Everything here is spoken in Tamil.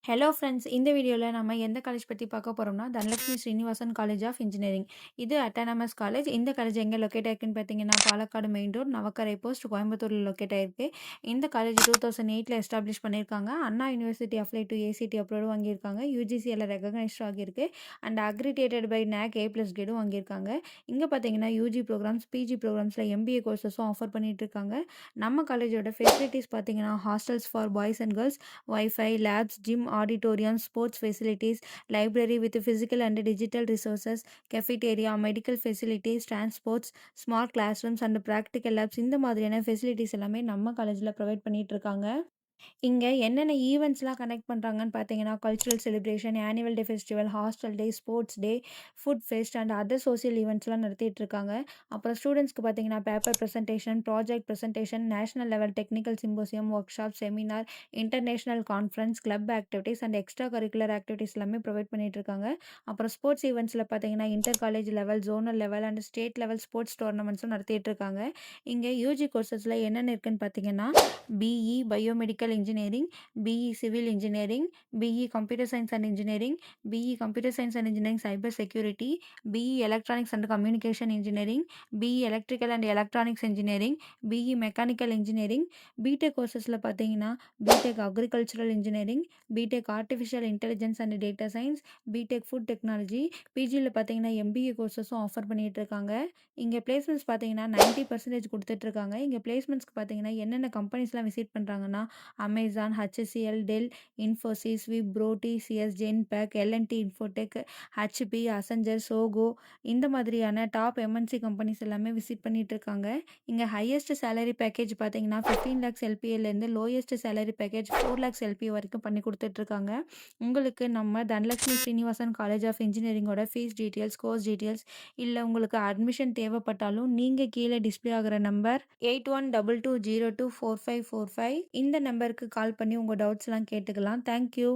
Hello friends. இந்த வீடியோல நம்ம எந்த காலேஜ் பத்தி பார்க்க போறோம்னா, Dhanalakshmi Srinivasan college of engineering. இது அட்டானமஸ் காலேஜ். இந்த காலேஜ் எங்க லொக்கேட் ஆயிருக்குன்னு பார்த்தீங்கன்னா, Palakkad main road, Navakkarai post, கோயம்புத்தூர்ல லொக்கேட் ஆயிருக்கு. இந்த காலேஜ் 2008ல எஸ்டாப்ளிஷ் பண்ணியிருக்காங்க. Anna university apply to AICTE அப்ரூவலும் வாங்கியிருக்காங்க. யுஜிசியால ரெகக்னைஸ்டும் ஆகியிருக்கு. And accredited by NAAC A+ கிரேடும் வாங்கியிருக்காங்க. இங்க பார்த்தீங்கன்னா, யூஜி ப்ரோக்ராம்ஸ், பிஜி ப்ரோக்ராம்ஸ்ல MBA கோர்சஸும் ஆஃபர் பண்ணிட்டு இருக்காங்க. நம்ம காலேஜோட ஃபெசிலிட்டிஸ் பார்த்தீங்கன்னா, hostels for boys and girls, Wi-Fi, labs, gym, auditorium, sports facilities, library with physical and digital resources, cafeteria, medical facilities, transports, smart classrooms and practical labs இந்த மாதிரியான ஃபெசிலிட்டிஸ் எல்லாமே நம்ம காலேஜில் ப்ரொவைட் பண்ணிட்டு இருக்காங்க. இங்க என்னென்ன ஈவெண்ட்ஸ்லாம் கனெக்ட் பண்றாங்கன்னு பார்த்தீங்கன்னா, cultural celebration, annual day festival, hostel day, sports day, food fest and other social ஈவெண்ட்ஸ்லாம் நடத்திட்டு இருக்காங்க. அப்புறம் ஸ்டூடெண்ட்ஸ்க்கு பார்த்தீங்கன்னா, paper presentation, project presentation, national level technical symposium, workshop, seminar, international conference, club activities and extra curricular activities எல்லாமே ப்ரொவைட் பண்ணிட்டு இருக்காங்க. அப்புறம் ஸ்போர்ட்ஸ் ஈவெண்ட்ஸில் பார்த்தீங்கன்னா, inter college level, zonal level and state level sports டோர்னமெண்ட்ஸும் நடத்திட்டு இருக்காங்க. இங்க யூஜி கோர்சஸில் என்னென்ன இருக்குன்னு பார்த்தீங்கன்னா, BE Biomedical Engineering, BE Civil Engineering, BE Computer Science and Engineering, BE Computer Science and Engineering Cyber Security, BE Electronics and Communication Engineering, BE Electrical and Electronics Engineering, BE Mechanical Engineering, BTech கோர்சஸில் பார்த்தீங்கன்னா BTech Agricultural Engineering, BTech Artificial Intelligence and Data Science, BTech Food Technology, பிஜியில் பார்த்தீங்கன்னா MBA கோர்சஸும் ஆஃபர் பண்ணிட்டு இருக்காங்க. இங்கே பிளேஸ்மெண்ட்ஸ் பார்த்தீங்கன்னா 90% கொடுத்துட்ருக்காங்க. இங்கே பிளேஸ்மெண்ட்ஸ்க்கு பார்த்தீங்கன்னா என்னென்ன கம்பெனிஸ்லாம் விசிட் பண்ணுறாங்கன்னா, Amazon, HCL, Dell, Infosys, Wipro, TCS, Genpact, L&T Infotech, HP, Accenture, Zoho இந்த மாதிரியான டாப் MNC கம்பெனிஸ் எல்லாமே விசிட் பண்ணிட்டு இருக்காங்க. இங்கே ஹையஸ்ட் சேலரி பேக்கேஜ் பார்த்தீங்கன்னா 15 lakhs LPAலேருந்து lowest salary package 4 lakhs LPA வரைக்கும் பண்ணி கொடுத்துட்ருக்காங்க. உங்களுக்கு நம்ம தனலட்சுமி ஸ்ரீனிவாசன் காலேஜ் ஆஃப் இன்ஜினியரிங்கோட ஃபீஸ் டீட்டெயில்ஸ், கோர்ஸ் டீட்டெயில்ஸ் இல்லை உங்களுக்கு அட்மிஷன் தேவைப்பட்டாலும் நீங்கள் கீழே டிஸ்ப்ளே ஆகிற நம்பர் 8122024545 இந்த நம்பருக்கு கால் பண்ணி உங்கள் டவுட்ஸ்லாம் கேட்டுக்கலாம். தேங்க்யூ.